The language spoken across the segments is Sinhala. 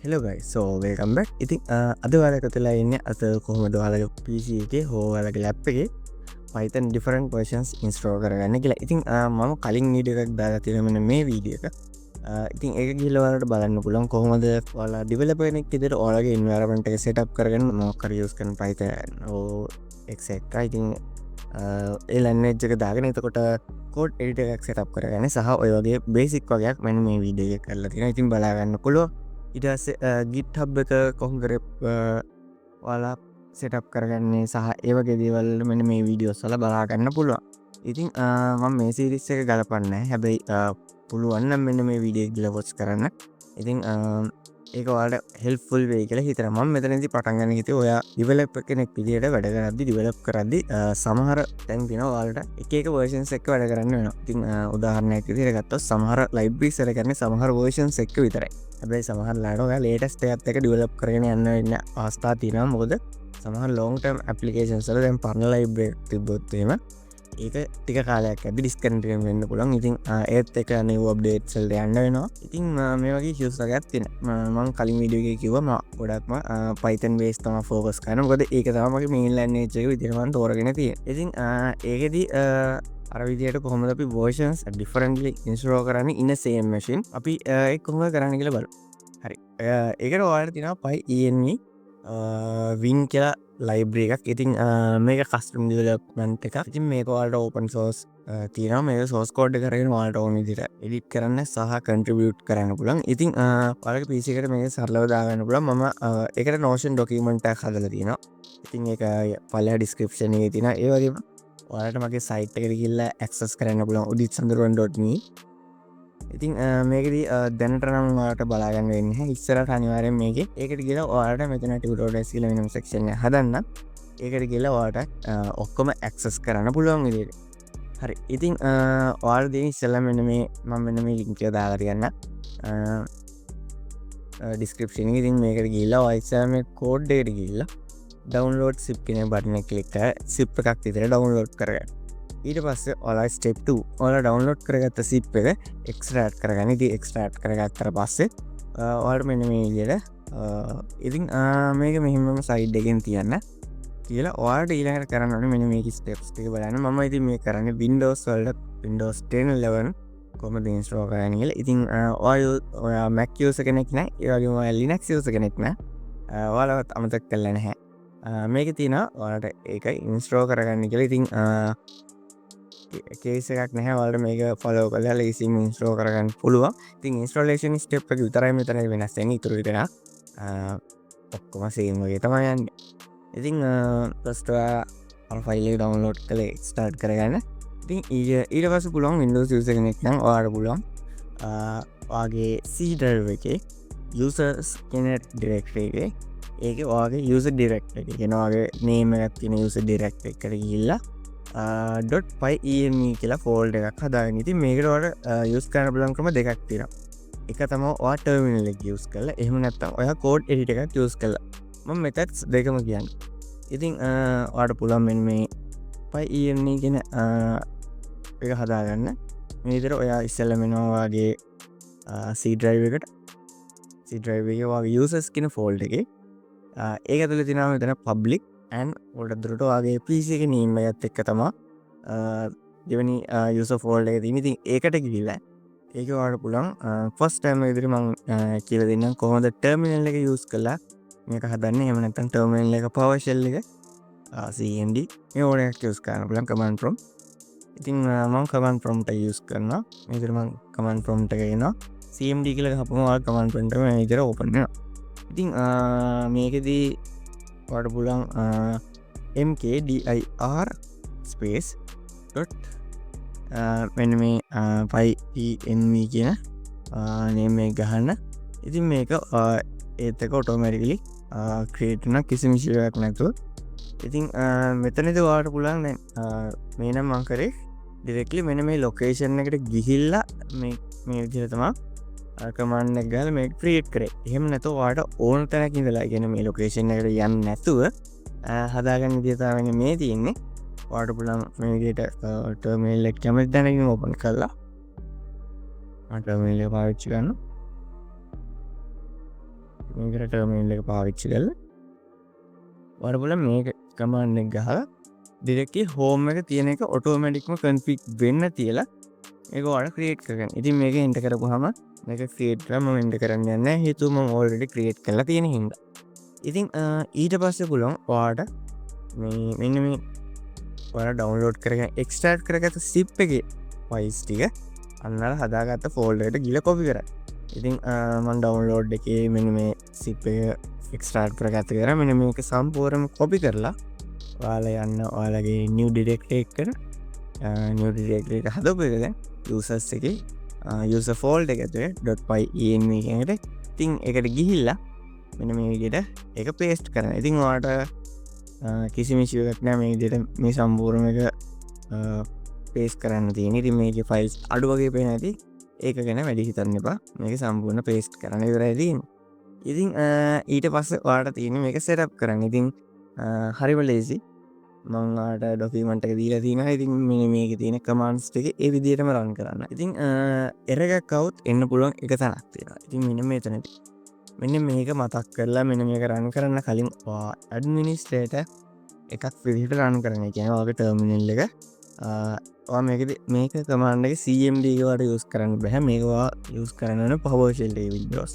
හෙලෝ ගයි සෝවේකම් බැක් ඉතින් අද වලකතුලා ඉන්න අත කොහොමද වාලක පිසිගේ හෝ වලක ලැප් එක පයිතන් ඩිෆරන්් පර්ෂන්ස් ඉන්ස්ට්‍රෝ කරගන්න කියලා ඉතින් මම කලින් නීඩක් දාලා තිරමෙන මේ වීඩියක ඉතින් ඒ ගිලවලට බලන්න පුළන් කොහොමද ලා ඩිවලපෙනෙක් ඉදිර ඕලගේ ඉන්වරමට එක සටප් කරගන්න මොකර යස්කන පයිත එක්ක් ඉතින් එල්ලන්නජක දාගෙන එතකොට කෝඩ් එඩිටක් සටප් කරගන්න සහ ඔයගේ බේසික් වගේයක් මෙන මේ වීඩිය කරලා තින ඉතින් බලාගන්න පුළුව ඉටස ගිට්හබ් එක කොහොකර වාලා සෙටප් කරගන්නේ සහ ඒවගේ දේවල් මෙන මේ වීඩියෝ සල බලාගන්න පුළුවන් ඉතින් මම මේ සිරිස්ස එක ගලපන්න හැබැයි පුළුවන්න මෙන්න මේ වීඩිය ගිලවොස් කරන්න ඉතින් ඒකවාට හෙල්ෆුල් වේ කියලා හිතරම මෙතනති පටන්ගන්න හිත ඔයා ඉවලප් කෙනෙක් පිදිට වැඩ කරදදි ඩිවලප් කරදදි සමහර තැන් තින වාලට එක වර්ෂන් එක්ක වැඩ කරන්න වෙන ඉතින් උදාහරණයක් දිරගත්ත සමහර ලයිබ්‍රි සර කරන සමහර වර්ෂන් එක්ක විතරයි හැබයි සමහර ලාඩ ලේටස් එකත් එක ඩිවලප් කරන යන්න ඉන්න ආස්ථා තින මොකද සමහ ලෝන්ටම් ඇපලිකේෂන් සල දැන් පරණ ලයිබ්‍රේ තිබොත්තේම ඒක ටික කාලයක් ඇති ඩිස්කන්ටෙන් වෙන්න පුළන් ඉතින් ඒත් එක නව අප්ඩේට් සල්ට යන්න වෙනවා ඉතින් මේ වගේ ශියසගත් තින මං කලින් විඩියගේ කිවම ගොඩක්ම පයිතන් බේස් තම ෆෝකස් කන ගොද ඒක තමගේ මේල්ලන්නේචක විදිරවන් තෝරගෙන තිය ඉතින් ඒකෙදී අරවිදියට කොහොමද අපි වෝෂන්ස් ඩිෆරන්ටලි ඉන්ස්රෝ කරන්න ඉන්න සේම් මශන් අපි එක් කොහොම කරන්න කියල බල හරි ඒකට වාට තින පයි ඒන්නේ වින් කියලා ලයිබ්‍රිය එකක් ඉතින් මේක කස්ටම් දිවලප්මන්ට් එක ඉතින් මේක වාට ඕපන් සෝස් තින මේ සෝස් කෝඩ් කරගෙන වාට ඕන දිට එඩිට් කරන්න සහ කන්ට්‍රිබියුට් කරන්න පුළන් ඉතින් පලක පිසිකට මේ සරලව දාගන්න පුළ ම එකට නෝෂන් ඩොකීමෙන්ට් හදල තියෙන ඉතින් එක පල ඩිස්ක්‍රපෂණ එක තින ඒවගේම වාට මගේ සයිට් එකට කියල්ල ඇක්සස් කරන්න පුළන් උදිත් සඳරුවන්.me ඉතින් මේකද දැනටනම්වාට බලාගන්න වෙන්න ඉස්සර අනිවාරෙන් මේක ඒකට කියලා වාට මෙතන ටියුටෝරියල් කියලා වෙනම සෙක්ෂන් එක හදන්න ඒකට කියලා වාට ඔක්කොම ඇක්සස් කරන්න පුළුවන් විදිහට හරි ඉතින් ඔයාලා දෙන ඉස්සෙල්ලා මෙන්න මේ මම මෙන්න මේ ලින්ක් එක දාලා තියන්න ඩිස්ක්‍රිප්ෂන් එකේ ඉතින් මේකට ගිහිල්ලා ඔයා ඉස්සෙල්ලා මේ කෝඩ් එකට ගිහිල්ලා ඩවුන්ලෝඩ් සිප් කියන බටන් එක ක්ලික් කරලා සිප් එකක් විතර ඩවුන්ලෝඩ් කරගන්න ඊට පස්සේ ඔලා ස්ටෙප් 2 ඔලා ඩවුන්ලෝඩ් කරගත්ත සිප් එක එක්ස්ට්‍රැක්ට් කරගන්න. ඉතින් එක්ස්ට්‍රැක්ට් කරගත්තට පස්සේ ඔයාලට මෙන්න මේ විදිහට ඉතින් මේක මෙහෙමම සයිඩ් එකෙන් තියන්න කියලා ඔයාලට ඊළඟට කරන්න ඕනේ මෙන්න මේක ස්ටෙප්ස් ටික බලන්න. මම ඉතින් මේ කරන්නේ Windows වලට Windows 10 11 කොහොමද ඉන්ස්ටෝල් කරන්නේ කියලා. ඉතින් ඔයා Mac user කෙනෙක් නැහැ. ඒ වගේම ඔයා Linux user කෙනෙක් නැහැ. ඔයාලවත් අමතක කරලා නැහැ. මේක තියෙනවා ඔයාලට ඒක ඉන්ස්ටෝල් කරගන්න කියලා. ඉතින් කේස එකක් නැහැ වලට මේක ෆලෝ කලා ලේසින් ඉන්ස්ට්‍රෝ කරගන්න පුළුවන් ඉතින් ඉන්ස්ට්‍රලේෂන් ස්ටප් එක විතරයි මෙතන වෙනස් වෙන්නේ ඉතුරු විතර ඔක්කොම සේම් වගේ තමයි යන්නේ ඉතින් ෆස්ට් ෆයිල් එක ඩවුන්ලෝඩ් කරලා ස්ටාර්ට් කරගන්න ඉතින් ඊට පස්සේ පුළුවන් Windows user කෙනෙක් නම් ඔයාලට පුළුවන් ඔයාගේ C drive එකේ users කියන directory එකේ ඒකේ ඔයාගේ user directory එක කියන ඔයාගේ name එකක් තියෙන user directory එකට ගිහිල්ලා .py.eme කියලා ෆෝල්ඩ් එකක් හදාගෙන ඉතින් මේකට ඔයාලට යූස් කරන්න පුළුවන් ක්‍රම දෙකක් තියෙනවා එක තමයි ඔයා ටර්මිනල් එක යූස් කරලා එහෙම නැත්නම් ඔයා කෝඩ් එඩිටර් එකක් යූස් කරලා මම මෙතඩ්ස් දෙකම කියන්නේ ඉතින් ඔයාලට පුළුවන් මෙන්න මේ py.eme කියන එක හදාගන්න මේ විදිහට ඔයා ඉස්සෙල්ලා මෙනවා වගේ C drive එකට C drive එකේ ඔයාගේ users කියන ෆෝල්ඩ් එකේ ඒක ඇතුලේ තියෙනවා මෙතන public and ඔයාලට දුරට ඔයාගේ PC එකේ name එකත් එක්ක තමයි දෙවෙනි user folder එක තියෙන. ඉතින් ඒකට ගිහිල්ලා ඒක ඔයාලට පුළුවන් first time එකේදී මම කියලා දෙන්නම් කොහොමද terminal එක use කරලා මේක හදන්නේ. එහෙම නැත්නම් terminal එක PowerShell එක cmd මේ ඕන එකක් use කරන්න පුළුවන් command prompt. ඉතින් මම command prompt එක use කරනවා. මේ විදිහට මම command prompt එක එනවා cmd කියලා ගහපුවම ඔයාලා command prompt එක මේ විදිහට open වෙනවා. ඉතින් මේකෙදී ඔයාලට පුළුවන් mkdir space dot මෙන්න මේ py.env කියන නේම් එක ගහන්න. ඉතින් මේක ඒත් එක ඔටෝමැටිකලි ක්‍රියේට් වෙන කිසිම ඉෂුවක් නැතුව. ඉතින් මෙතනදී ඔයාලට පුළුවන් මේ නම් මම කරේ ඩිරෙක්ට්ලි මෙන්න මේ ලොකේෂන් එකට ගිහිල්ලා මේ විදිහට තමයි කමාන්ඩ් එක ගහලා මේක ක්‍රියේට් කරේ. එහෙම නැත්නම් ඔයාලට ඕන තැනක ඉඳලා කියන්නේ මේ ලොකේෂන් එකට යන්නේ නැතුව හදාගන්න විදිය තමයි මේ තියෙන්නේ. ඔයාලට පුළුවන් මේ විදිහට ටර්මිනල් එක කැමති තැනකින් ඕපන් කරලා ටර්මිනල් එක පාවිච්චි කරන්න. මේකට ටර්මිනල් එක පාවිච්චි කරලා ඔයාලට පුළුවන් මේක කමාන්ඩ් එක ගහලා ඩිරෙක්ට්ලි හෝම් එක තියෙන එක ඔටෝමැටික්ම කන්ෆිග් වෙන්න තියලා ඒක ඔයාලා ක්‍රියේට් කරගන්න. ඉතින් මේක එන්ටර් කරපුවාම මේක ක්‍රියේට් කරලා මම එන්ටර් කරන්න යන්නේ නැහැ. හේතුව මම ඔල්රෙඩි ක්‍රියේට් කරලා තියෙන හින්දා. ඉතින් ඊට පස්සේ පුළුවන් ඔයාලට මෙන්න මේ ඔයාලා ඩවුන්ලෝඩ් කරගෙන එක්ස්ට්‍රැක්ට් කරගත්ත zip එකේ ෆයිල්ස් ටික අන්නර හදාගත්ත ෆෝල්ඩර් එකට ගිහලා කොපි කරන්න. ඉතින් මම ඩවුන්ලෝඩ් එකේ මෙන්න මේ zip එක එක්ස්ට්‍රැක්ට් කරගත්ත කරා මෙන්න මේක සම්පූර්ණයෙන්ම කොපි කරලා ඔයාලා යන්න ඔයාලගේ new directory එකට new directory එක හදපු එක දැන් users එකේ user folder එක ඇතුලේ .py එකට ඉතින් ඒකට ගිහිල්ලා මෙන්න මේ විදිහට ඒක paste කරන්න. ඉතින් ඔයාලට කිසිම issue එකක් නැහැ මේ විදිහට මේ සම්පූර්ණ එක paste කරන්න තියෙන්නේ. ඉතින් මේකේ files අඩු වගේ පේන ඇති. ඒක ගැන වැඩි හිතන්න එපා. මේක සම්පූර්ණ paste කරන්න ඉවරයි තියෙන්නේ. ඉතින් ඊට පස්සේ ඔයාලට තියෙන්නේ මේක setup කරන්න. ඉතින් හරිම lazy. මම ඔයාලට document එක දීලා තියෙනවා. ඉතින් මෙන්න මේකේ තියෙන commands ටික ඒ විදිහටම run කරන්න. ඉතින් error එකක් આવුත් එන්න පුළුවන් එක තැනක් තියෙනවා. ඉතින් මෙන්න මෙතනදී මෙන්න මේක මතක් කරලා මෙන්න මේක රන් කරන්න කලින් ඇඩ්මිනිස්ට්‍රේටර් එකක් විදිහට රන් කරන්න. කියන්නේ ඔයාගේ ටර්මිනල් එක ඔයා මේක කමාන්ඩ් එක cmd එක වලට යූස් කරන්න බෑ. මේක ඔයා යූස් කරන්න ඕන PowerShell එක Windows.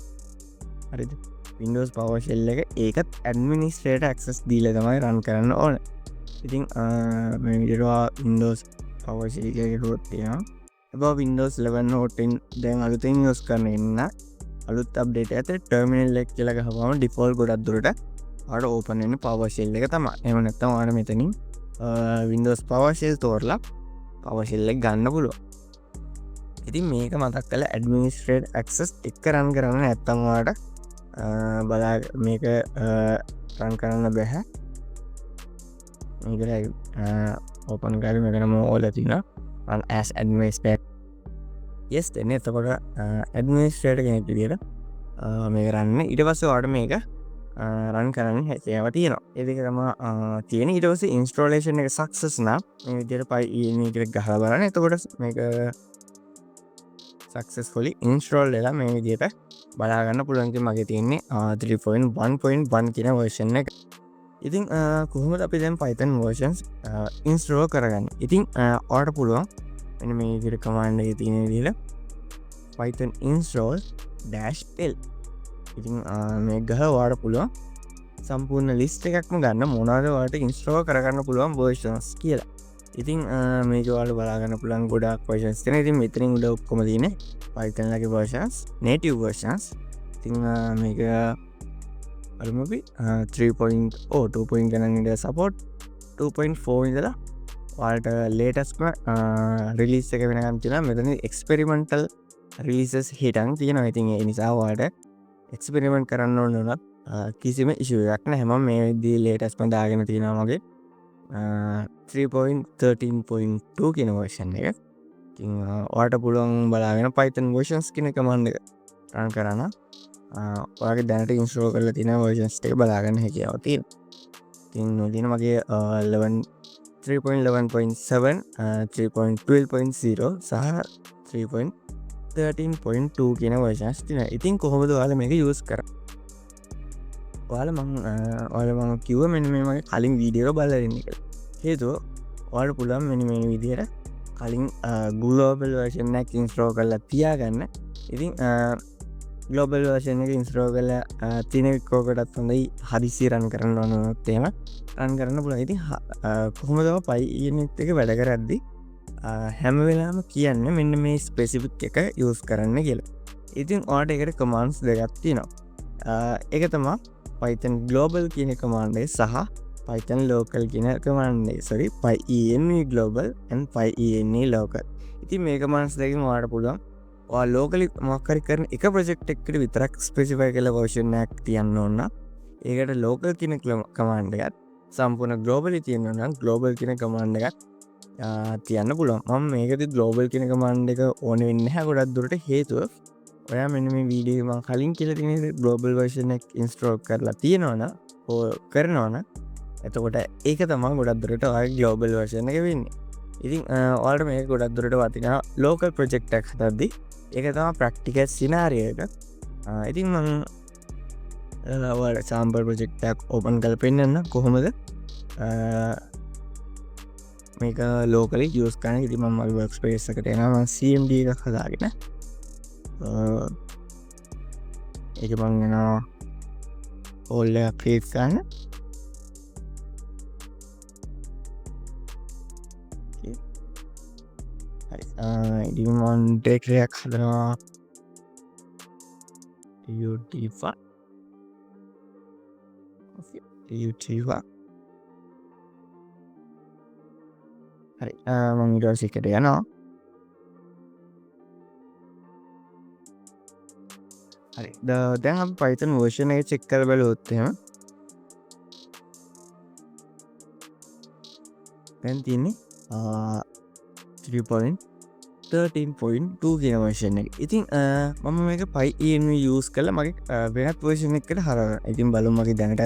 හරිද? Windows PowerShell එක ඒකත් ඇඩ්මිනිස්ට්‍රේටර් access දීලා තමයි රන් කරන්න ඕන. ඉතින් මේ විදිහට ඔයා Windows PowerShell එක ගිහුවොත් තියෙනවා. එබා Windows 11 Note 10 දැන් අලුතෙන් යූස් කරන්න ඉන්න අලුත් අප්ඩේට් ඇත ටර්මිනල් එක කියලා ගහපුවම ඩිෆෝල්ට් ගොඩක් දුරට ඔයාලට ඕපන් වෙන්නේ PowerShell එක තමයි. එහෙම නැත්නම් ඔයාලා මෙතනින් Windows PowerShell තෝරලා PowerShell එක ගන්න පුළුවන්. ඉතින් මේක මතක් කරලා administrator access එක රන් කරන්න නැත්නම් ඔයාලට බලා මේක රන් කරන්න බෑ. මේක ඕපන් කරලා මේකම ඕලා තියෙනවා run as administrator yes then එතකොට ඇඩ්මිනිස්ට්‍රේටර් කෙනෙක් විදියට මේක රන්න. ඊට පස්සේ ඔයාලට මේක රන් කරන්න හැකියාව තියෙනවා. ඒ දෙක තමයි තියෙන. ඊට පස්සේ ඉන්ස්ටෝලේෂන් එක සක්සස් නම් මේ විදියට py එකට ගහලා බලන්න. එතකොට මේක සක්සස්ෆුලි ඉන්ස්ටෝල් වෙලා මේ විදියට බලා ගන්න පුළුවන්. ඉතින් මගේ තියෙන්නේ 3.1.1 කියන version එක. ඉතින් කොහොමද අපි දැන් Python versions install කරගන්නේ? ඉතින් ඔයාලට පුළුවන් මෙන්න මේ විදිහට command එකේ තියෙන විදිහට python install -l. ඉතින් මේක ගහ ඔයාලට පුළුවන් සම්පූර්ණ list එකක්ම ගන්න මොනවාද ඔයාලට install කරගන්න පුළුවන් versions කියලා. ඉතින් මේක ඔයාලට බලා ගන්න පුළුවන් ගොඩාක් versions තියෙනවා. ඉතින් මෙතනින් උඩ ඔක්කොම තියෙන්නේ Python ලගේ versions, native versions. ඉතින් මේක අරමු අපි 3.0 2. ගණන් ඉඳලා support 2.4 ඉඳලා ඔයාලට ලේටස්ට්ම රිලීස් එක වෙනකම් තියෙනවා. මෙතන එක්ස්පෙරිමෙන්ටල් රිලීසස් හිටන් තියෙනවා. ඉතින් ඒ නිසා ඔයාලට එක්ස්පෙරිමෙන්ට් කරන්න ඕන උනත් කිසිම ඉෂුව එකක් නැහැ. මම මේ විදිහේ ලේටස්ට්ම දාගෙන තියෙනවා මගේ 3.13.2 කියන version එක. ඉතින් ඔයාලට පුළුවන් බලාගෙන Python versions කියන command එක run කරන්න ඔයාගේ දැනට install කරලා තියෙන versions ටික බලාගන්න හැකියාව තියෙනවා. ඉතින් නොදින මගේ 3.11.7 3.12.0 සහ 3.13.2 කියන versions තියෙනවා. ඉතින් කොහොමද ඔයාලා මේක use කරන්නේ? ඔයාලා මම කිව්ව මෙන්න මේ මගේ කලින් වීඩියෝ එක බලලා ඉන්න කියලා. හේතුව ඔයාලට පුළුවන් මෙන්න මේ විදිහට කලින් global version එකක් install කරලා තියාගන්න. ඉතින් global version එක install කරලා තියෙන විකෝකටත් හොඳයි හදිසි run කරන්න ඕනොත් එහෙම run කරන්න පුළුවන්. ඉතින් කොහොමද Python එක වැඩ කරද්දී හැම වෙලාවෙම කියන්නේ මෙන්න මේ specific එක use කරන්න කියලා. ඉතින් ඔයාලට ඒකට commands දෙකක් තියෙනවා. ඒක තමයි Python global කියන command එක සහ Python local කියන command එක. sorry pyen global and pyen local. ඉතින් මේ commands දෙකෙන් ඔයාලට පුළුවන් ඔයා locally මොකක් හරි කරන එක project එකකට විතරක් specify කරලා version එකක් තියන්න ඕන නම් ඒකට local කියන command එකත් සම්පූර්ණ globally තියන්න ඕන නම් global කියන command එකත් තියන්න පුළුවන්. මම මේකදී global කියන command එක ඕන වෙන්නේ නැහැ ගොඩක් දුරට. හේතුව ඔයා මෙන්න මේ වීඩියෝ මම කලින් කියලා තියෙන global version එක install කරලා තියෙනවනම් කරනවනම් එතකොට ඒක තමයි ගොඩක් දුරට ඔයාගේ global version එක වෙන්නේ. ඉතින් ඔයාලට මේක ගොඩක් දුරට වටිනා local project එකක් හදද්දී ඒක තමයි practical scenario එක. ඉතින් මම ඔයාලට සාම්පල් ප්‍රොජෙක්ට් එකක් ඕපන් කරලා පෙන්නන්න කොහොමද මේක ලෝකලි යස් කරන. ඉතින් මම මගේ වර්ක් ස්පේස් එකට එනවා CMD එකක් හදාගෙන ඒක මම යනවා ඕල් එක ක්‍රියේට් කරන්න. හරි ඉතින් මම ඩිරෙක්ටරි එකක් හදනවා UT5 හරි මම ඊට පස්සේ එකට යනවා. හරි දැන් අපි Python version එක check කරලා බලුවොත් එහෙම දැන් තියෙන්නේ 3.13.2 කියන version එක. ඉතින් මම මේක PyEnv use කරලා මගේ වෙනත් version එකකට හරවනවා. ඉතින් බලමු මගේ දැනට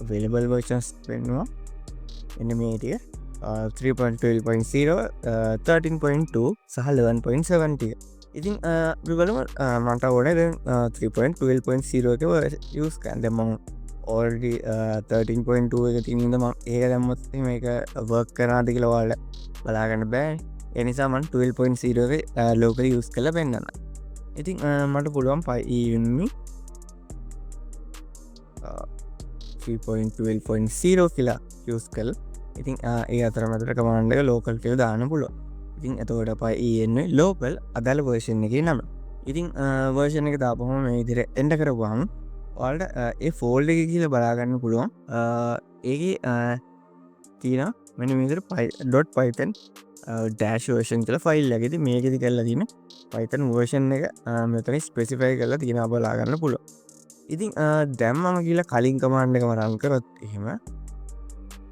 available versions වෙනවා. එන්න මේ ටික 3.12.0 13.2 සහ 11.7 ඉතින් අපි බලමු මට ඕනේ දැන් 3.12.0 එක use කරන්න. දැන් මම already 13.2 එක තියෙන ඉඳන් මම ඒක දැම්මොත් මේක work කරනවාද කියලා ඔයාලා බලා ගන්න බෑනේ. ඒ නිසා මම 12.0 එක locally use කරලා පෙන්නන්න. ඉතින් මට පුළුවන් PyEnv 3.12.0 කියලා use කරලා ඉතින් ඒ අතරමැදට කමාන්ඩ් එක local කියලා දාන්න පුළුවන්. ඉතින් එතකොට PyEnv local අදාළ version එකේ නම. ඉතින් version එක දාපුවම මේ විදිහට enter කරපුවාම ඔයාලට ඒ folder එක කියලා බලා ගන්න පුළුවන්. ඒකේ තියෙන මෙන්න මේ විදිහට .python dash version කියලා ෆයිල් එකක්. ඉතින් මේකෙදි කරලා තියෙන Python version එක මෙතන specify කරලා තියෙනවා බලා ගන්න පුළුවන්. ඉතින් දැන් මම කියලා කලින් command එකම run කරොත් එහෙම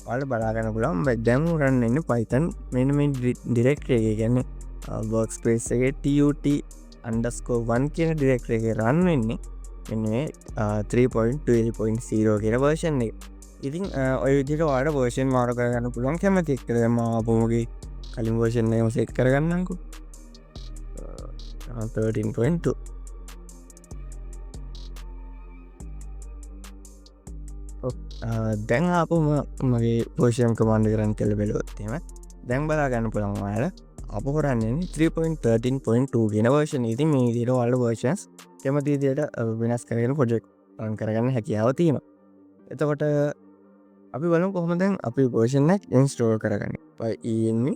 ඔයාලට බලා ගන්න පුළුවන් දැන් run වෙන්නේ Python මෙන්න මේ directory එක කියන්නේ workspace එකේ tut_1 කියන directory එකේ run වෙන්නේ මෙන්න මේ 3.12.0 කියන version එක. ඉතින් ඔය විදිහට ඔයාලට version මාරු කරගන්න පුළුවන් කැමති එක්ක. දැන් මම ආපුවගේ කලින් version එකම set කරගන්නම්කෝ 13.2. දැන් ආපුම මගේ version command එක run කරලා බලුවොත් එහෙම දැන් බලා ගන්න පුළුවන් ඔයාලා අප කරන්නේ 3.13.2 කියන version එක. ඉතින් මේ විදිහට ඔයාලා versions කැමති විදිහට වෙනස් කරගෙන project run කරගන්න හැකියාව තියෙනවා. එතකොට අපි බලමු කොහොමද දැන් අපි version එක install කරගන්නේ. PyEnv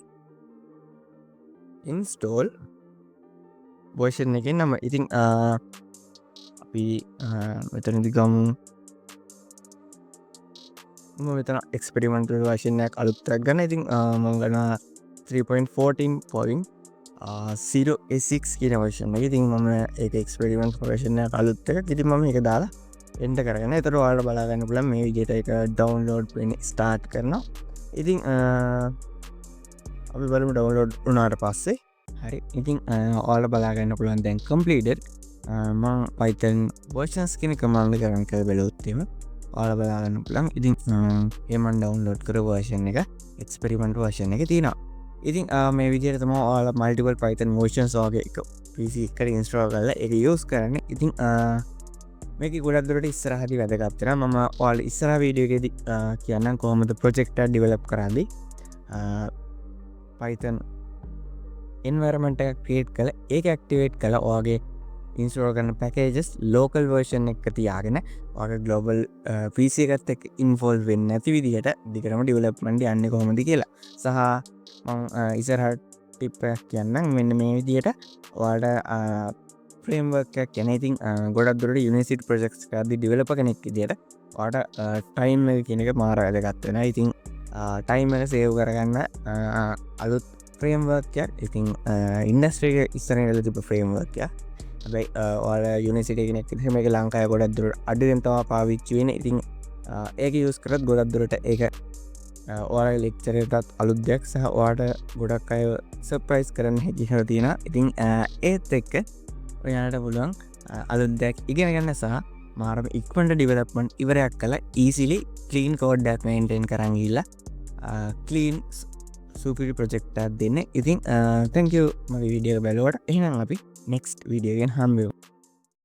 install version එකේ නම. ඉතින් අපි මෙතනදී ගමු මෙතන experimental version එකක් අලුත් එකක් ගන්න. ඉතින් මම ගන්නවා 3.14.0A6 කියන version එක. ඉතින් මම ඒක experiment version එකක් අලුත් එකක්. ඉතින් මම මේක දාලා enter කරගෙන එතකොට ඔයාලට බලා ගන්න පුළුවන් මේ විදිහට ඒක download වෙන්න start කරනවා. ඉතින් අපි බලමු download වුණාට පස්සේ හරි. ඉතින් ඔයාලට බලා ගන්න පුළුවන් දැන් completed මම Python versions කියන command එක run කරලා බලුවොත් එහෙම ඔයාලා බලා ගන්න පුළුවන්. ඉතින් මම download කරපු version එක experiment version එක තියෙනවා. ඉතින් මේ විදිහට තමයි ඔයාලා multiple Python versions වගේ එක PC එකට install කරලා ඒක use කරන්නේ. ඉතින් මේක ගොඩක් දුරට ඉස්සරහදී වැදගත් වෙනවා. මම ඔයාලා ඉස්සරහ වීඩියෝ එකේදී කියන්නම් කොහොමද project එක develop කරන්නේ. Python environment එකක් create කරලා ඒක activate කරලා ඔයාගේ install කරන packages local version එක තියාගෙන ඔයාගේ global PC එකත් එක්ක involve වෙන්නේ නැති විදිහට දිගටම development යන්නේ කොහොමද කියලා. සහ මම ඉස්සරහට tip එකක් කියන්නම්. මෙන්න මේ විදිහට ඔයාලට framework එකක් කියන්නේ ඉතින් ගොඩක් දුරට university projects එකකදී developer කෙනෙක් විදිහට ඔයාලට time එක කියන එක මාර වැදගත් වෙනවා. ඉතින් time එක save කරගන්න අලුත් framework එකක්. ඉතින් industry එක ඉස්සරහින් ඉඳලා තිබ්බ framework එකක්. හැබැයි ඔයාලා යුනිවර්සිටි කෙනෙක් විදිහට මේක ලංකාවේ ගොඩක් දුරට අඩුවෙන් තමයි පාවිච්චි වෙන්නේ. ඉතින් ඒක යූස් කරත් ගොඩක් දුරට ඒක ඔයාලගේ ලෙක්චර් එකටත් අලුත් දෙයක් සහ ඔයාලට ගොඩක් අය සර්ප්‍රයිස් කරන්න හැකියාව තියෙනවා. ඉතින් ඒත් එක්ක ඔයාලට පුළුවන් අලුත් දෙයක් ඉගෙන ගන්න සහ මාරම ඉක්මනට ඩෙවලොප්මන්ට් ඉවරයක් කළා easily clean code එකක් maintain කරන් ගිහලා clean superior project එකක් දෙන්න. ඉතින් thank you මගේ වීඩියෝ එක බලුවට. එහෙනම් අපි next video එකෙන් හම්බෙමු.